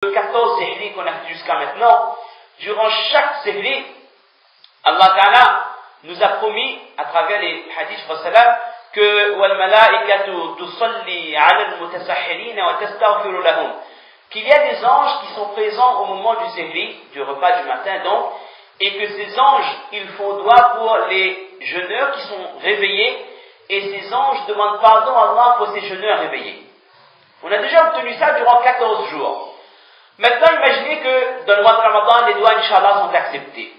14 sihri qu'on a fait jusqu'à maintenant, durant chaque sihri, Allah Ta'ala nous a promis, à travers les hadiths que وَالْمَلَائِكَةُ تُصَلِّي عَلَى الْمُتَسَحِّرِينَ وَتَسْتَغْفِرُ لَهُم, qu'il y a des anges qui sont présents au moment du sihri, du repas du matin donc, et que ces anges, ils font doigt pour les jeûneurs qui sont réveillés, et ces anges demandent pardon à Allah pour ces jeûneurs réveillés. On a déjà obtenu ça durant 14 jours. Maintenant, imaginez que dans le mois de Ramadan, les doigts, Inch'Allah, sont acceptés.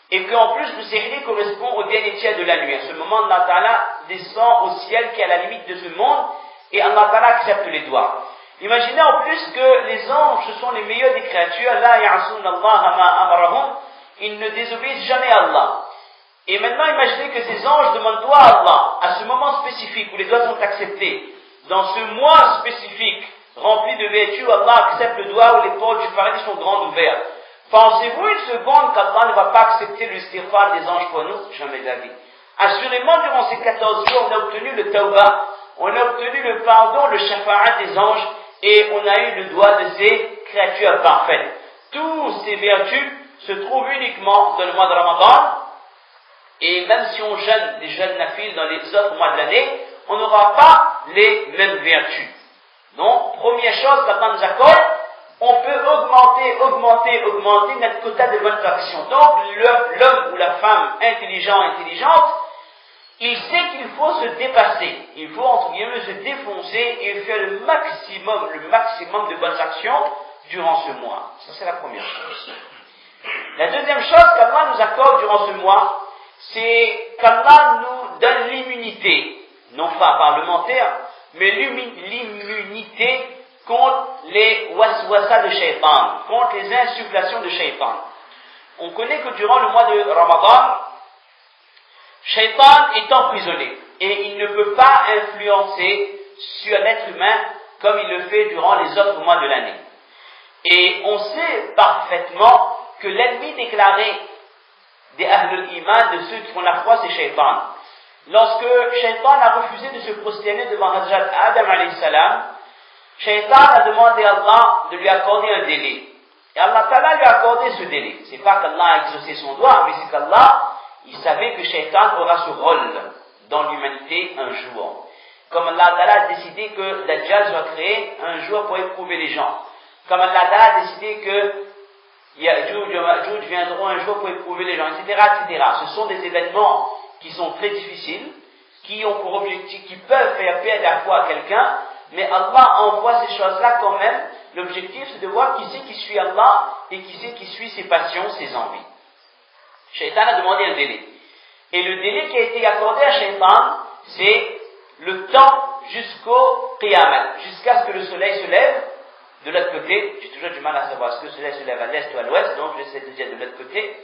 Et qu'en plus, le sihri correspond au dernier tiers de la nuit. À ce moment, Allah Ta'ala descend au ciel qui est à la limite de ce monde, et Allah Ta'ala accepte les doigts. Imaginez en plus que les anges, ce sont les meilleurs des créatures. La ya'asuna Allah ma amarahum. Ils ne désobéissent jamais à Allah. Et maintenant, imaginez que ces anges demandent doigt à Allah, à ce moment spécifique où les doigts sont acceptés, dans ce mois spécifique, rempli de vertus, Allah accepte le doigt où les portes du paradis sont grandes ouvertes. Pensez-vous une seconde qu'Allah ne va pas accepter le istighfar des anges pour nous? Jamais d'avis. Assurément, durant ces 14 jours, on a obtenu le tawbah, on a obtenu le pardon, le shafa'at des anges, et on a eu le doigt de ces créatures parfaites. Toutes ces vertus se trouvent uniquement dans le mois de Ramadan, et même si on jeûne des jeûnes nafil dans les autres mois de l'année, on n'aura pas les mêmes vertus. Donc, première chose qu'Allah nous accorde, on peut augmenter notre quota de bonnes actions. Donc, l'homme ou la femme intelligente, il sait qu'il faut se dépasser. Il faut, entre guillemets, se défoncer et faire le maximum de bonnes actions durant ce mois. Ça, c'est la première chose. La deuxième chose qu'Allah nous accorde durant ce mois, c'est qu'Allah nous donne l'immunité, non pas parlementaire, mais l'immunité contre les waswasa de shaitan, contre les insufflations de shaitan. On connaît que durant le mois de Ramadan, shaitan est emprisonné et il ne peut pas influencer sur l'être humain comme il le fait durant les autres mois de l'année. Et on sait parfaitement que l'ennemi déclaré des Ahlul Iman, de ceux qui font la foi, c'est shaitan. Lorsque shaitan a refusé de se prosterner devant Hazrat Adam alayhi salam, shaitan a demandé à Allah de lui accorder un délai. Et Allah Ta'ala lui a accordé ce délai. C'est pas qu'Allah a exaucé son doigt, mais c'est qu'Allah, il savait que shaitan aura ce rôle dans l'humanité un jour. Comme Allah Ta'ala a décidé que Dajjal soit créé un jour pour éprouver les gens. Comme Allah Ta'ala a décidé que Ya'juj et Ma'juj viendront un jour pour éprouver les gens, etc., etc. Ce sont des événements qui sont très difficiles, qui ont pour objectif, qui peuvent faire perdre la foi à quelqu'un, mais Allah envoie ces choses-là quand même. L'objectif, c'est de voir qui c'est qui suit Allah et qui c'est qui suit ses passions, ses envies. Shaitan a demandé un délai. Et le délai qui a été accordé à Shaitan, c'est le temps jusqu'au Qiyamah, jusqu'à ce que le soleil se lève de l'autre côté. J'ai toujours du mal à savoir, est-ce que le soleil se lève à l'est ou à l'ouest, donc j'essaie de dire de l'autre côté.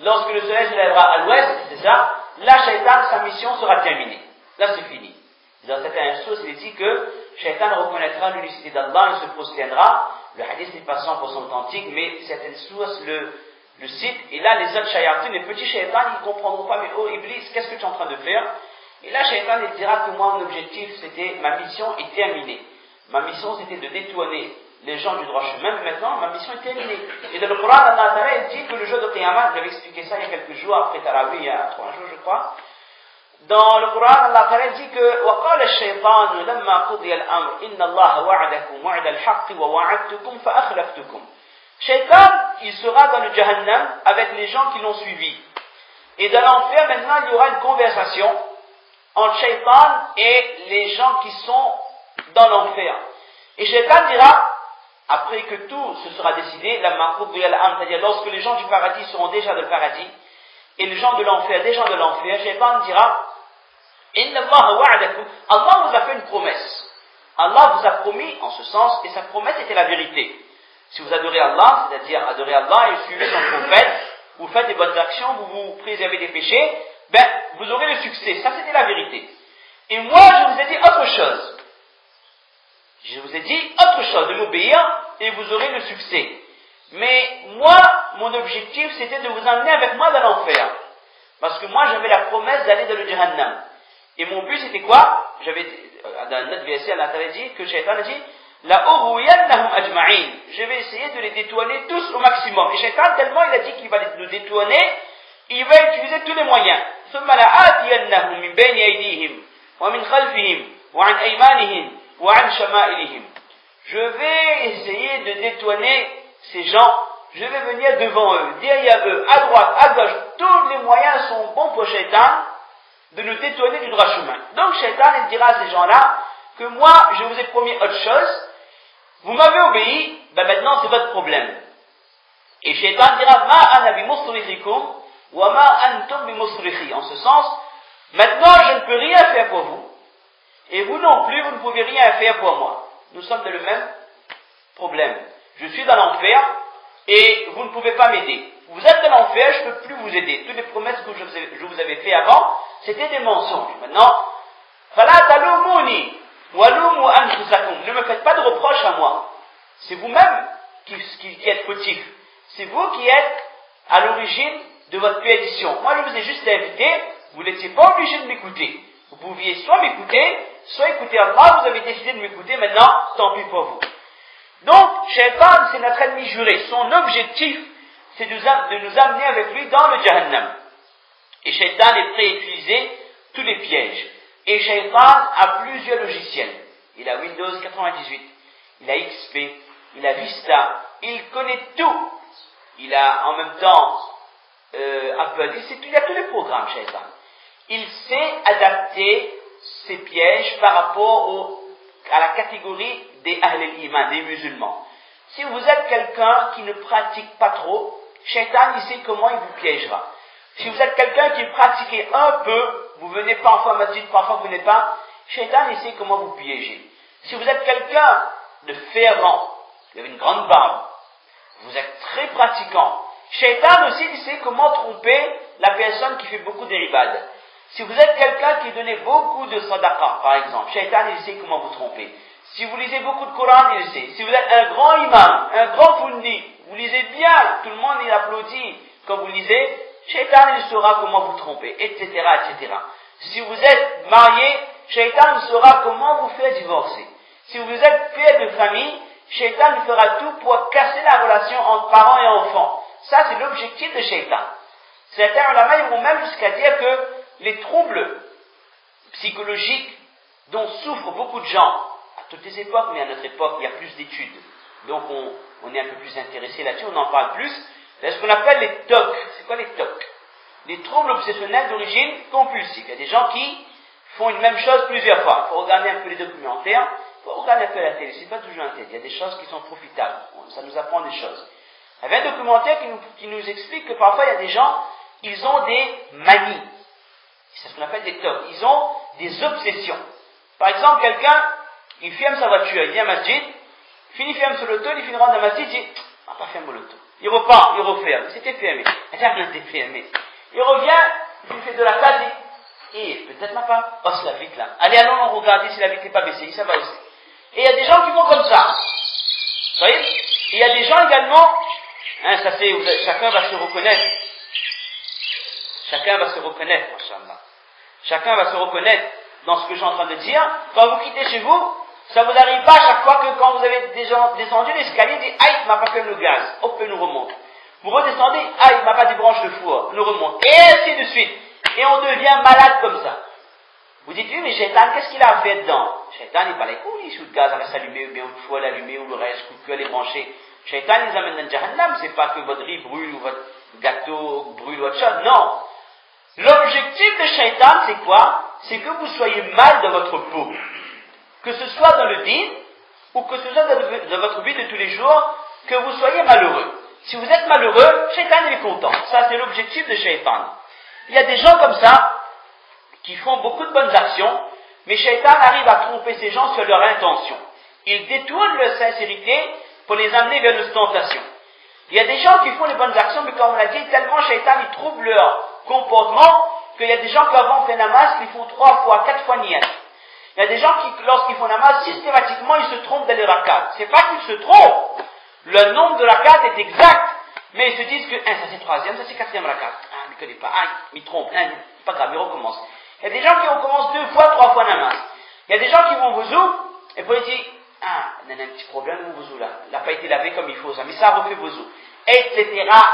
Lorsque le soleil se lèvera à l'ouest, c'est ça, là, Shaitan, sa mission sera terminée. Là, c'est fini. Dans certaines sources, il est dit que Shaitan reconnaîtra l'unicité d'Allah et se prosternnera. Le hadith n'est pas 100% authentique, mais certaines sources le citent. Et là, les autres shayatins, les petits shaitans, ils ne comprendront pas, mais oh Iblis, qu'est-ce que tu es en train de faire? Et là, Shaitan, il dira que moi, mon objectif, c'était, ma mission est terminée. Ma mission, c'était de détourner les gens du droit chemin, mais maintenant, ma mission est terminée. Et dans le Coran, Allah Ta'ala dit que le jour de Qiyamah, j'avais expliqué ça il y a quelques jours, après Tarawih, il y a 3 jours, je crois. Dans le Coran, Allah Ta'ala dit que وَقَالَ الشَّيْطَانُ لَمَّا قُضِيَ الْأَمْرِ إِنَّ اللَّهَ وَعَدَكُمْ وَعْدَ الْحَقِّ وَوَعَدْتُكُمْ فَأَخْلَفْتُكُمْ. Shaitan, il sera dans le Jahannam avec les gens qui l'ont suivi. Et dans l'enfer, maintenant, il y aura une conversation entre Shaitan et les gens qui sont dans l'enfer. Et Shaitan dira, après que tout se sera décidé, c'est-à-dire lorsque les gens du paradis seront déjà dans le paradis, et les gens de l'enfer, des gens de l'enfer, Shaitan dira, Allah vous a fait une promesse. Allah vous a promis en ce sens, et sa promesse était la vérité. Si vous adorez Allah, c'est-à-dire adorez Allah et suivez son prophète, vous faites des bonnes actions, vous vous préservez des péchés, ben, vous aurez le succès. Ça, c'était la vérité. Et moi, je vous ai dit autre chose. Je vous ai dit autre chose, de m'obéir, et vous aurez le succès. Mais moi, mon objectif, c'était de vous emmener avec moi dans l'enfer. Parce que moi, j'avais la promesse d'aller dans le Jahannam. Et mon but, c'était quoi? Dans notre verset, Allah t'avait dit que Shaitan a dit, La ughwiyannahum ajma'in. Je vais essayer de les détourner tous au maximum. Et Shaitan, tellement il a dit qu'il va nous détourner, il va utiliser tous les moyens. ثم لآتينهم من بين أيديهم ومن خلفهم وعن أيمانهم وعن شمائلهم. Je vais essayer de détourner ces gens. Je vais venir devant eux, derrière eux, à droite, à gauche. Tous les moyens sont bons pour Shaitan de nous détourner du droit chemin. Donc Shaitan, il dira à ces gens-là que moi, je vous ai promis autre chose. Vous m'avez obéi, ben maintenant c'est votre problème. Et Shaitan dira, ma ana bi musrikhikum wa ma antum bi musrikhi. En ce sens, maintenant je ne peux rien faire pour vous. Et vous non plus, vous ne pouvez rien faire pour moi. Nous sommes dans le même problème. Je suis dans l'enfer et vous ne pouvez pas m'aider. Vous êtes dans l'enfer, je ne peux plus vous aider. Toutes les promesses que je vous avais fait avant, c'était des mensonges. Maintenant, fala talumuni walumu anfusakum. Ne me faites pas de reproches à moi. C'est vous-même qui êtes fautif. C'est vous qui êtes à l'origine de votre perdition. Moi, je vous ai juste invité, vous n'étiez pas obligé de m'écouter. Vous pouviez soit m'écouter, soit écouter Allah, vous avez décidé de m'écouter, maintenant, tant pis pour vous. Donc, Shaitan, c'est notre ennemi juré. Son objectif, c'est de nous amener avec lui dans le Jahannam. Et Shaitan est prêt à utiliser tous les pièges. Et Shaitan a plusieurs logiciels. Il a Windows 98, il a XP, il a Vista, il connaît tout. Il a en même temps Apple, il a tous les programmes, Shaitan. Il sait adapter ses pièges par rapport à la catégorie des Ahl al-Iman, des musulmans. Si vous êtes quelqu'un qui ne pratique pas trop, Shaitan, il sait comment il vous piégera. Si vous êtes quelqu'un qui pratique un peu, vous venez parfois à masjid, parfois vous venez pas, Shaitan, il sait comment vous piéger. Si vous êtes quelqu'un de fervent, vous avez une grande barbe, vous êtes très pratiquant, Shaitan aussi, il sait comment tromper la personne qui fait beaucoup d'iribad. Si vous êtes quelqu'un qui donnait beaucoup de sadaqa, par exemple, Shaitan, il sait comment vous tromper. Si vous lisez beaucoup de Coran, il sait. Si vous êtes un grand imam, un grand fundi, vous lisez bien, tout le monde il applaudit quand vous lisez, Shaitan, il saura comment vous tromper, etc., etc. Si vous êtes marié, Shaitan saura comment vous faire divorcer. Si vous êtes père de famille, Shaitan fera tout pour casser la relation entre parents et enfants. Ça, c'est l'objectif de Shaitan. Certains ulama vont même jusqu'à dire que les troubles psychologiques dont souffrent beaucoup de gens, à toutes les époques, mais à notre époque, il y a plus d'études. Donc, on est un peu plus intéressé là-dessus, on en parle plus. C'est ce qu'on appelle les TOC. C'est quoi les TOC? Les troubles obsessionnels d'origine compulsive. Il y a des gens qui font une même chose plusieurs fois. Il faut regarder un peu les documentaires, il faut regarder un peu la télé. C'est pas toujours un télé. Il y a des choses qui sont profitables. Ça nous apprend des choses. Il y avait un documentaire qui nous explique que parfois il y a des gens, ils ont des manies. C'est ce qu'on appelle des TOC. Ils ont des obsessions. Par exemple, quelqu'un, il ferme sa voiture, il vient à masjid, il ferme sur l'auto, il finit rentre dans masjid, il dit, on va pas fermer l'auto. Il repart, il referme. C'était fermé. C'était fermé. Il revient, il fait de la case, et peut-être ma femme, passe la vitre là. Allez, allons regarder si la vitre n'est pas baissée, ça va aussi. Et il y a des gens qui vont comme ça. Vous voyez? Et il y a des gens également, ça c'est, chacun va se reconnaître. Chacun va se reconnaître, machallah. Chacun va se reconnaître dans ce que je suis en train de dire. Quand vous quittez chez vous, ça vous arrive pas à chaque fois que quand vous avez descendu l'escalier, vous dites, aïe, il m'a pas fait le gaz, hop, il nous remonte. Vous redescendez, aïe, il m'a pas des branches de four, nous remonte. Et ainsi de suite. Et on devient malade comme ça. Vous dites, oui, mais Shaitan, qu'est-ce qu'il a fait dedans? Shaitan, il parlait, oui, sous le gaz, reste allumé, ou bien une fois allumé, ou le reste, coup de cœur, les brancher. Shaitan, il les amène dans le Jahannam, c'est pas que votre riz brûle, ou votre gâteau brûle, ou autre chose, non. L'objectif de Shaitan, c'est quoi? C'est que vous soyez mal dans votre peau. Que ce soit dans le dîn, ou que ce soit dans votre vie de tous les jours, que vous soyez malheureux. Si vous êtes malheureux, Shaitan est content. Ça, c'est l'objectif de Shaitan. Il y a des gens comme ça, qui font beaucoup de bonnes actions, mais Shaitan arrive à tromper ces gens sur leur intention. Il détourne leur sincérité pour les amener vers l'ostentation. Il y a des gens qui font les bonnes actions, mais comme on l'a dit, tellement Shaitan, il trouve leur comportement, qu'il y a des gens qui avant fait namaz, qui font 3 fois, 4 fois niyat. Il y a des gens qui, lorsqu'ils font namaz, systématiquement, ils se trompent dans les rakats. C'est pas qu'ils se trompent. Le nombre de rakats est exact. Mais ils se disent que, ça c'est 3e, ça c'est 4e rakat. Il ne connaît pas. Il trompe. C'est pas grave, il recommence. Il y a des gens qui recommencent 2 fois, 3 fois namaz. Il y a des gens qui vont vous et pour dire, Ah, il y a un petit problème au wuzu là. Il n'a pas été lavé comme il faut, ça. Mais ça refait wuzu. Etc.,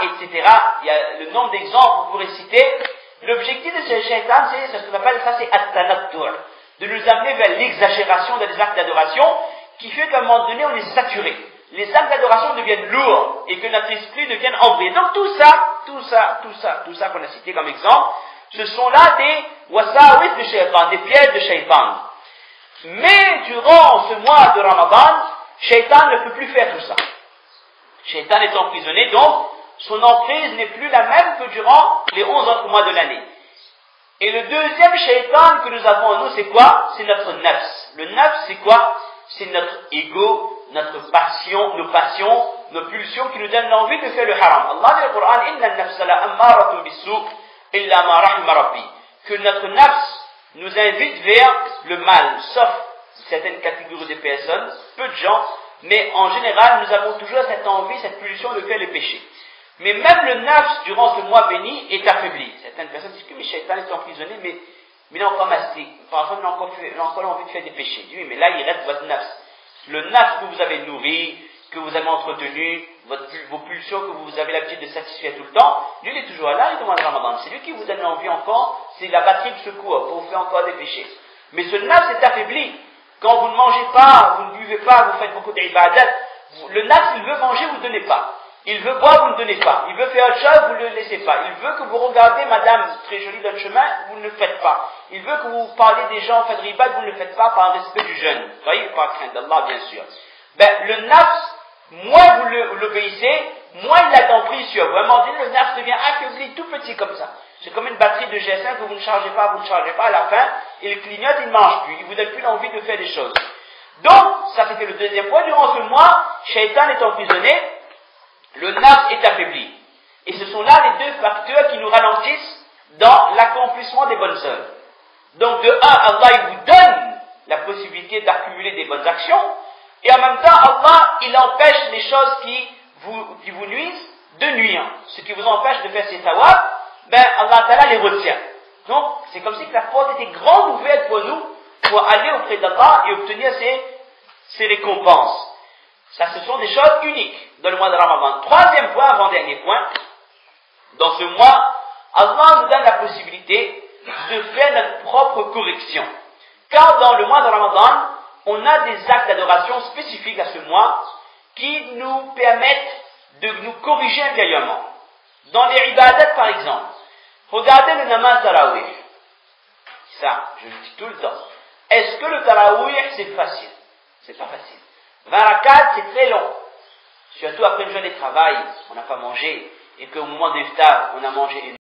etc. Il y a le nombre d'exemples que vous pourrez citer. L'objectif de ce shaitan, c'est ce qu'on appelle ça, c'est at-tanattur. De nous amener vers l'exagération dans les actes d'adoration, qui fait qu'à un moment donné, on est saturé. Les actes d'adoration deviennent lourds et que notre esprit devienne embrouillé. Donc tout ça qu'on a cité comme exemple, ce sont là des wasawis de shaitan, des pièges de shaitan. Mais durant ce mois de Ramadan, shaitan ne peut plus faire tout ça. Shaitan est emprisonné, donc son emprise n'est plus la même que durant les 11 autres mois de l'année. Et le deuxième shaitan que nous avons en nous, c'est quoi? C'est notre nafs. Le nafs, c'est quoi? C'est notre ego, notre passion, nos passions, nos pulsions qui nous donnent l'envie de faire le haram. Allah dit dans le Coran, Inna an-nafsa la ammaratun bis-su' illa ma rahima rabbi. Que notre nafs nous invite vers le mal, sauf certaines catégories de personnes, peu de gens, mais en général, nous avons toujours cette envie, cette pulsion de faire le péché. Mais même le nafs, durant ce mois béni, est affaibli. Certaines personnes disent que mes shaitan est emprisonné, mais il a encore massé. Parfois, il a encore envie de faire des péchés. Oui, mais là, il reste votre nafs. Le nafs que vous avez nourri, que vous avez entretenu, vos pulsions que vous avez l'habitude de satisfaire tout le temps, lui, il est toujours là, il demande Ramadan. C'est lui qui vous donne l'envie encore, c'est la batterie de secours pour vous faire encore des péchés. Mais ce nafs est affaibli. Quand vous ne mangez pas, vous ne buvez pas, vous faites beaucoup d'ibadat, le nafs, il veut manger, vous ne donnez pas. Il veut boire, vous ne donnez pas. Il veut faire autre chose, vous ne le laissez pas. Il veut que vous regardez madame très jolie dans le chemin, vous ne le faites pas. Il veut que vous parlez des gens, faites ribat, vous ne le faites pas par respect du jeûne. Vous voyez, par crainte d'Allah, bien sûr. Le nafs, moins vous l'obéissez, moins il a d'emprise sur vous. À un moment donné, le nafs devient affaibli, tout petit comme ça. C'est comme une batterie de GS1 que vous ne chargez pas, à la fin, il clignote, il ne mange plus. Il vous donne plus l'envie de faire des choses. Donc, ça c'était le deuxième point. Durant ce mois, Shaitan est emprisonné, le nafs est affaibli. Et ce sont là les deux facteurs qui nous ralentissent dans l'accomplissement des bonnes œuvres. Donc, de un, Allah il vous donne la possibilité d'accumuler des bonnes actions, et en même temps, Allah, il empêche les choses qui vous nuisent de nuire. Ce qui vous empêche de faire ces tawab, Allah Ta'ala les retient. Donc, c'est comme si la porte était grande ouverte pour nous, pour aller auprès d'Allah et obtenir ces récompenses. Ça, ce sont des choses uniques dans le mois de Ramadan. Troisième point, avant-dernier point, dans ce mois, Allah nous donne la possibilité de faire notre propre correction. Car dans le mois de Ramadan, on a des actes d'adoration spécifiques à ce mois qui nous permettent de nous corriger intérieurement. Dans les ibadat, par exemple, regardez le namaz tarawih. Ça, je le dis tout le temps. Est-ce que le tarawih, c'est facile? C'est pas facile. 20 rakats, c'est très long. Surtout après une journée de travail, on n'a pas mangé, et qu'au moment de l'iftar, on a mangé une